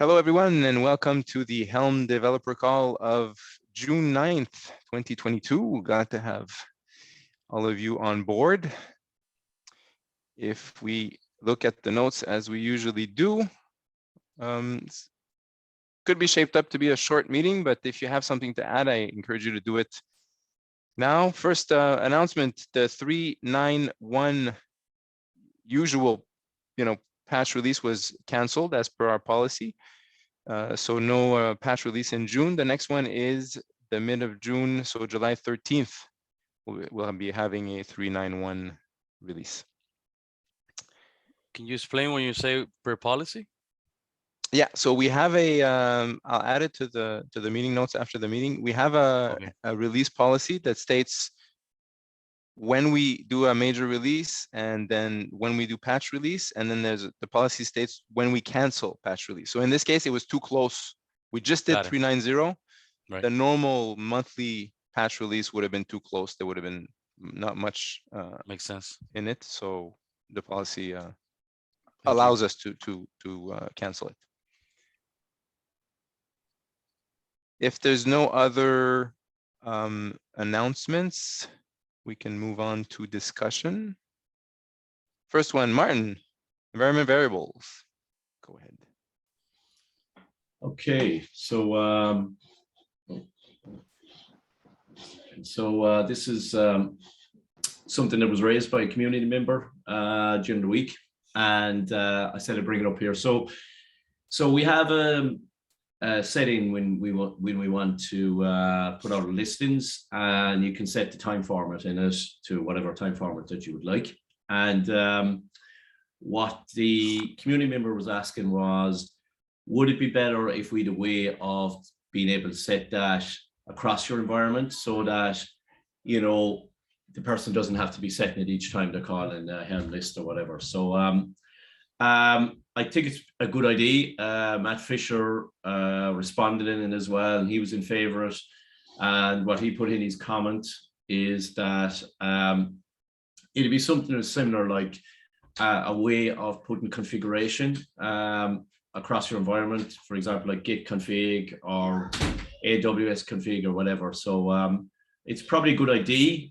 Hello, everyone, and welcome to the Helm developer call of June 9th, 2022. Glad to have all of you on board. If we look at the notes as we usually do, could be shaped up to be a short meeting, but if you have something to add, I encourage you to do it now. First announcement, the 391 usual, patch release was canceled as per our policy. So no patch release in June. The next one is the mid of June, so July 13th, we'll be having a 391 release. Can you explain when you say per policy? Yeah, so we have a, I'll add it to the meeting notes after the meeting. We have a release policy that states when we do a major release and then when we do patch release, and then there's the policy states when we cancel patch release. So in this case, it was too close. We just did 390. Right. The normal monthly patch release would have been too close. There would have been not much makes sense in it. So the policy allows us to cancel it. If there's no other announcements, we can move on to discussion. First one, Martin, environment variables. Go ahead. Okay, so this is something that was raised by a community member during the week, and I said I'd bring it up here. So we have a setting when we want to put out listings, and you can set the time format in it to whatever time format that you would like. And what the community member was asking was, would it be better if we had a way of being able to set that across your environment so that, the person doesn't have to be setting it each time they're calling a Helm list or whatever. So I think it's a good idea. Matt Fisher responded in it as well, and he was in favor of it. And what he put in his comment is that it'd be something similar, like a way of putting configuration across your environment, for example, like Git config or AWS config or whatever. So it's probably a good idea.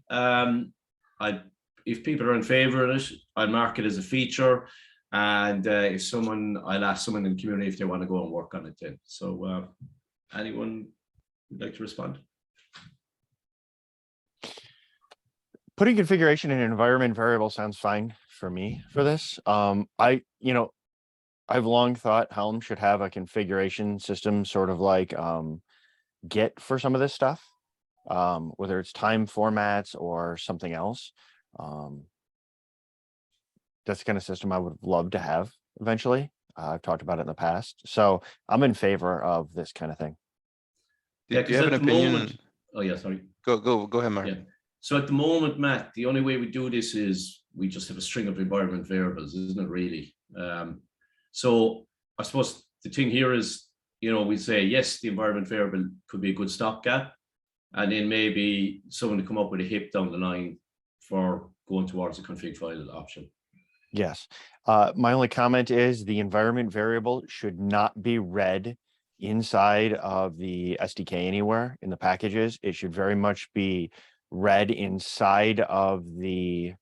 If people are in favor of it, I'd mark it as a feature. And I'll ask someone in the community if they want to go and work on it then. So anyone would like to respond? Putting configuration in an environment variable sounds fine for me for this. I've long thought Helm should have a configuration system, sort of like Git for some of this stuff, whether it's time formats or something else. That's the kind of system I would love to have eventually. I've talked about it in the past. So I'm in favor of this kind of thing. Do you have an opinion? Oh yeah, sorry. Go ahead, Mark. Yeah. So at the moment, Matt, the only way we do this is we just have a string of environment variables, isn't it really? So I suppose the thing here is, we say, yes, the environment variable could be a good stopgap. And then maybe someone to come up with a hip down the line for going towards a config file option. Yes. My only comment is the environment variable should not be read inside of the SDK anywhere in the packages. It should very much be read inside of the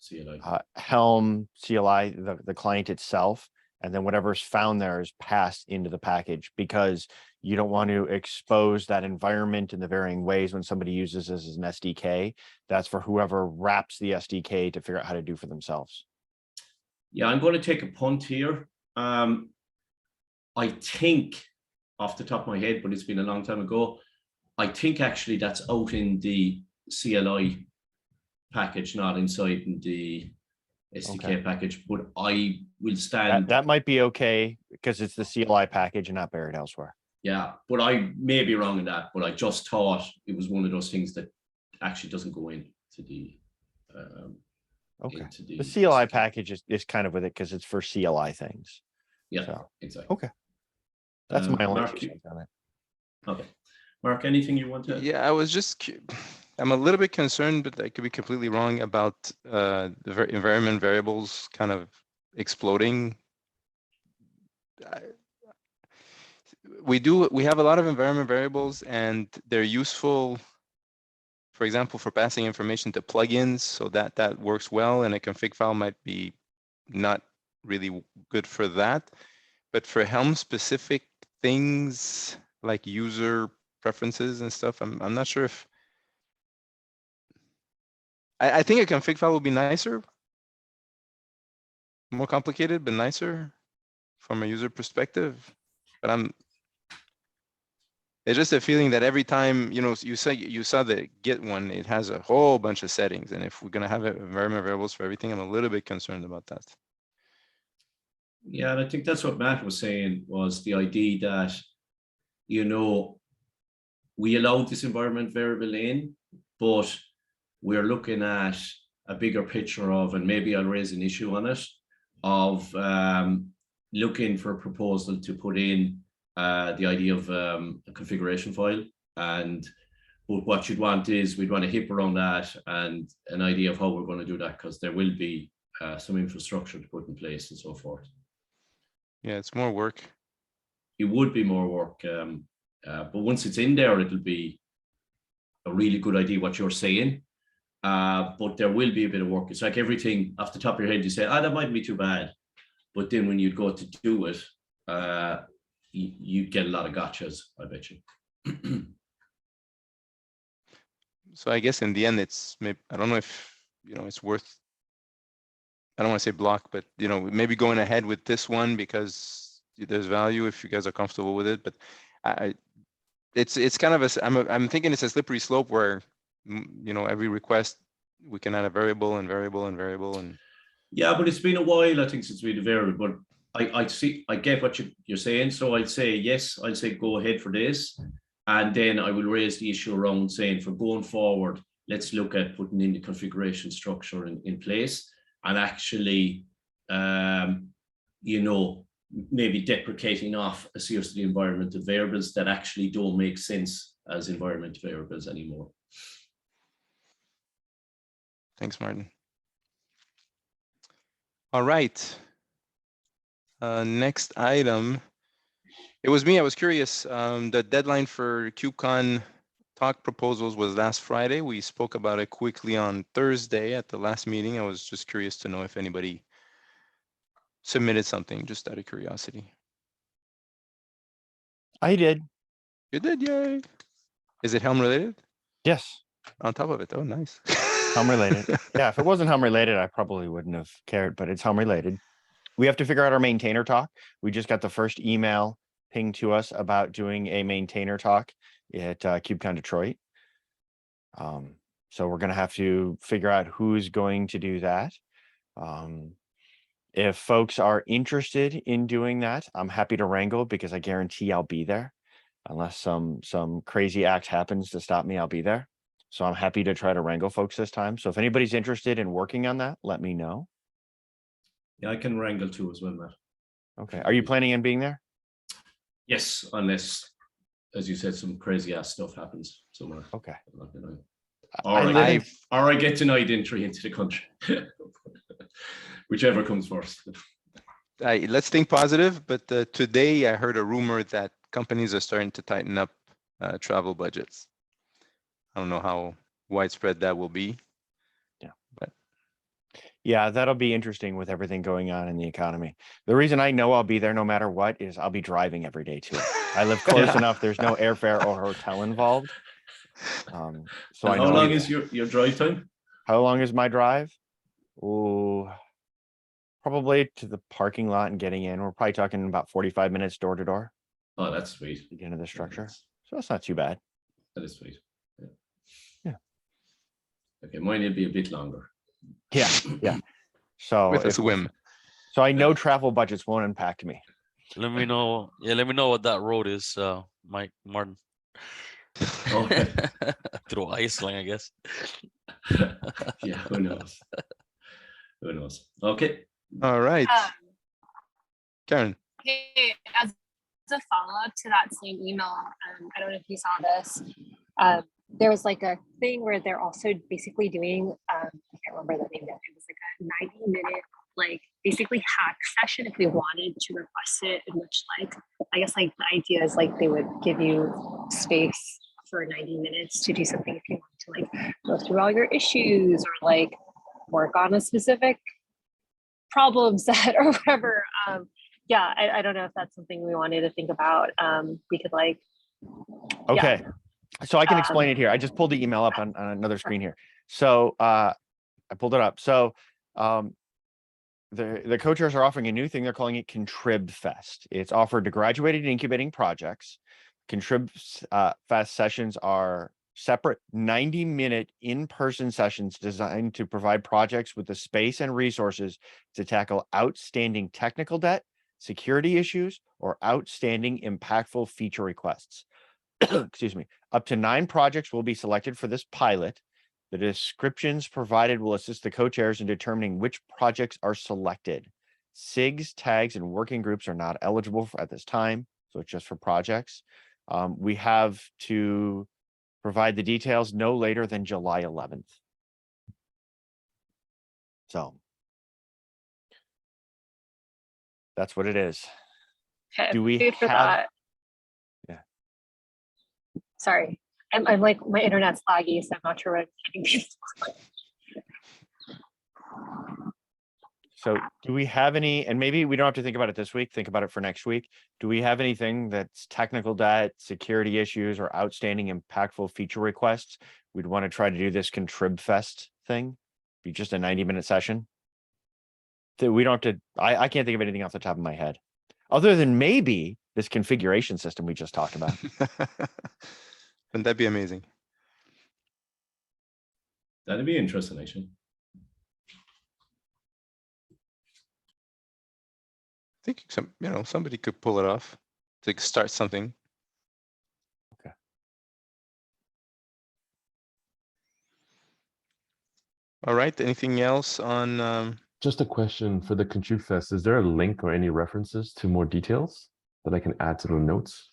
CLI. Helm CLI, the client itself. And then whatever's found there is passed into the package, because you don't want to expose that environment in the varying ways when somebody uses this as an SDK. That's for whoever wraps the SDK to figure out how to do for themselves. Yeah, I'm going to take a punt here. I think off the top of my head, but it's been a long time ago, I think actually that's out in the CLI package, not inside in the SDK package, but I will stand. That might be okay because it's the CLI package and not buried elsewhere. Yeah, but I may be wrong in that, but I just thought it was one of those things that actually doesn't go into the okay. The CLI package is kind of with it because it's for CLI things. Yeah, so. Exactly. Okay. That's my only Mark, on it. Okay. Mark, anything you want to? Yeah, I'm a little bit concerned, but I could be completely wrong about the environment variables kind of exploding. we have a lot of environment variables, and they're useful, for example, for passing information to plugins, so that works well, and a config file might be not really good for that. But for Helm specific things like user preferences and stuff, I'm not sure if I think a config file would be nicer, more complicated, but nicer from a user perspective. But it's just a feeling that every time, you saw the Git one, it has a whole bunch of settings. And if we're going to have environment variables for everything, I'm a little bit concerned about that. Yeah, and I think that's what Matt was saying, was the idea that, we allowed this environment variable in, but we're looking at a bigger picture of, and maybe I'll raise an issue on it, of looking for a proposal to put in the idea of a configuration file. And what you'd want is, we'd want a hip around that and an idea of how we're going to do that, because there will be some infrastructure to put in place and so forth. Yeah, it's more work. It would be more work, but once it's in there, it'll be a really good idea what you're saying. But there will be a bit of work. It's like everything off the top of your head, you say, that mightn't be too bad. But then when you go to do it, you get a lot of gotchas, I bet you. So I guess in the end, it's maybe, I don't know if, it's worth, I don't want to say block, but, maybe going ahead with this one because there's value if you guys are comfortable with it. But it's kind of I'm thinking it's a slippery slope where, every request we can add a variable and variable and variable. And yeah, but it's been a while, I think, since we had a variable. But I get what you're saying. So I'd say yes, I'd say go ahead for this. And then I will raise the issue around saying, for going forward, let's look at putting in the configuration structure in place, and actually, maybe deprecating off a series of the environmental variables that actually don't make sense as environmental variables anymore. Thanks, Martin. All right. Next item. It was me. I was curious. The deadline for Kubecon talk proposals was last Friday. We spoke about it quickly on Thursday at the last meeting. I was just curious to know if anybody submitted something, just out of curiosity. I did. You did, yay. Is it Helm related? Yes. On top of it, oh, nice. Helm related. Yeah, if it wasn't Helm related, I probably wouldn't have cared, but it's Helm related. We have to figure out our maintainer talk. We just got the first email ping to us about doing a maintainer talk at Kubecon Detroit. So we're going to have to figure out who's going to do that. If folks are interested in doing that, I'm happy to wrangle, because I guarantee I'll be there. Unless some crazy act happens to stop me, I'll be there. So I'm happy to try to wrangle folks this time. So if anybody's interested in working on that, let me know. Yeah, I can wrangle too as well, Matt. Okay. Are you planning on being there? Yes, unless, as you said, some crazy ass stuff happens somewhere. Okay. Or I get denied entry into the country. Whichever comes first. Let's think positive, but today I heard a rumor that companies are starting to tighten up travel budgets. I don't know how widespread that will be. Yeah. But yeah, that'll be interesting with everything going on in the economy. The reason I know I'll be there no matter what is I'll be driving every day too. I live close enough. There's no airfare or hotel involved. So I know. How long is your drive time? How long is my drive? Oh, probably to the parking lot and getting in. We're probably talking about 45 minutes door to door. Oh, that's sweet. To get into the structure. So that's not too bad. That is sweet. Yeah. Okay, mine will be a bit longer. Yeah, yeah. So with a swim. So I know travel budgets won't impact me. Let me know. Yeah, let me know what that road is, Mike Martin. Okay. Through Iceland, I guess. Yeah, who knows? Who knows? Okay. All right. Karen. Hey, as a follow-up to that same email, I don't know if you saw this. There was like a thing where they're also basically doing, I can't remember the name of it. It was like a 90-minute, like basically hack session if we wanted to request it, in which like I guess like the idea is like they would give you space for 90 minutes to do something if you want to like go through all your issues or like work on a specific problem set or whatever. Yeah, I don't know if that's something we wanted to think about. We could like, Okay. So I can explain Um, it here. I just pulled the email up on another screen here. So I pulled it up. So the co-chairs are offering a new thing. They're calling it Contrib Fest. It's offered to graduated and incubating projects. Contrib Fest sessions are separate 90-minute in-person sessions designed to provide projects with the space and resources to tackle outstanding technical debt, security issues, or outstanding impactful feature requests. Excuse me. Up to 9 projects will be selected for this pilot. The descriptions provided will assist the co-chairs in determining which projects are selected. SIGs, tags, and working groups are not eligible at this time, so it's just for projects. We have to provide the details no later than July 11th. So that's what it is. okay, Do we paid for have- that. Yeah. Sorry, I'm like my internet's laggy, so I'm not sure what I'm getting. So do we have any, and maybe we don't have to think about it this week, think about it for next week. Do we have anything that's technical debt, security issues, or outstanding impactful feature requests? We'd want to try to do this Contrib Fest thing, be just a 90-minute session. That we don't have to, I can't think of anything off the top of my head, other than maybe this configuration system we just talked about. Wouldn't that be amazing? That'd be interesting, actually. I think somebody could pull it off to start something. Okay. All right. Anything else on? Just a question for the Contrib Fest. Is there a link or any references to more details that I can add to the notes?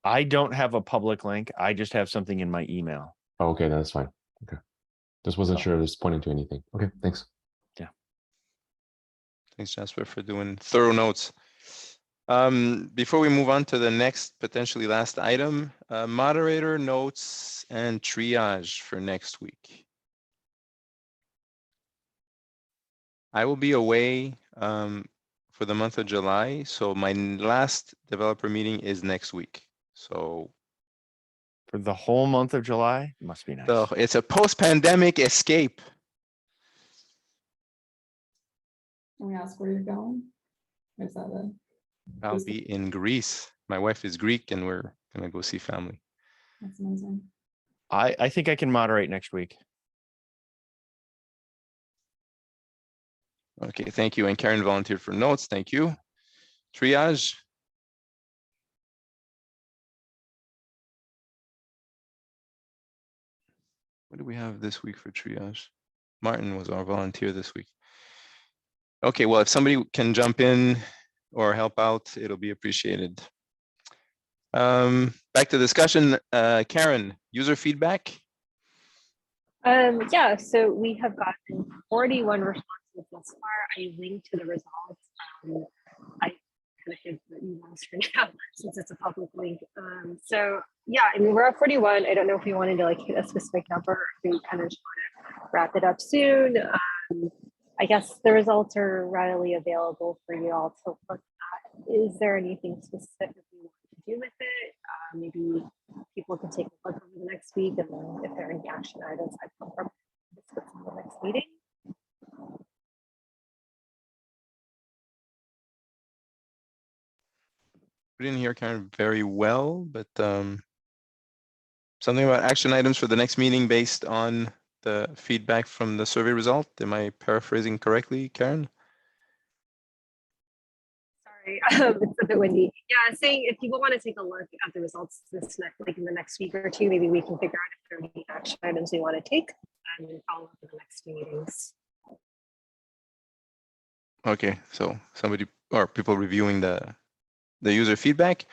I don't have a public link. I just have something in my email. Oh, okay, that's fine. Okay. Just wasn't So- sure if it was pointing to anything. Okay, thanks. Thanks, Jasper, for doing thorough notes. Before we move on to the next potentially last item, moderator notes and triage for next week. I will be away for the month of July, so my last developer meeting is next week. So For the whole month of July, must be nice. it's a post-pandemic escape. Can we ask where you're going? Or is that a? I'll be in Greece. My wife is Greek and we're gonna go see family. That's amazing. I think I can moderate next week. Okay, thank you. And Karen volunteered for notes. Thank you. Triage. What do we have this week for triage? Martin was our volunteer this week. Okay, well, if somebody can jump in or help out, it'll be appreciated. Back to discussion. Karen, user feedback. Yeah, so we have gotten 41 responses thus far. I linked to the results. I kind of hid the emails for now since it's a public link. So yeah, I mean, we're at 41. I don't know if we wanted to like hit a specific number or if we kind of just want to wrap it up soon. I guess the results are readily available for you all to look at. Is there anything specific you want to do with it? Maybe people can take a look over the next week, and then if there are any action items, I'd come from discuss in the next meeting. We didn't hear Karen very well, but something about action items for the next meeting based on the feedback from the survey result. Am I paraphrasing correctly, Karen? Sorry, it's a bit windy. Yeah, saying if people want to take a look at the results this next, like in the next week or two, maybe we can figure out if there are any action items we want to take and then follow up in the next few meetings. Okay, so somebody or people reviewing the user feedback,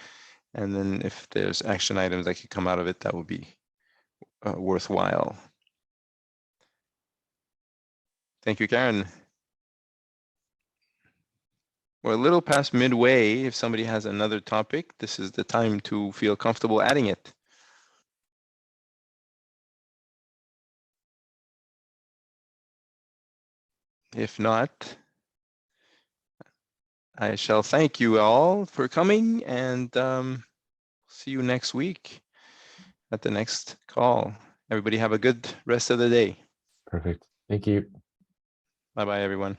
and then if there's action items that could come out of it, that would be worthwhile. Thank you, Karen. We're a little past midway. If somebody has another topic, this is the time to feel comfortable adding it. If not, I shall thank you all for coming and see you next week at the next call. Everybody have a good rest of the day. Perfect. Thank you. Bye-bye, everyone.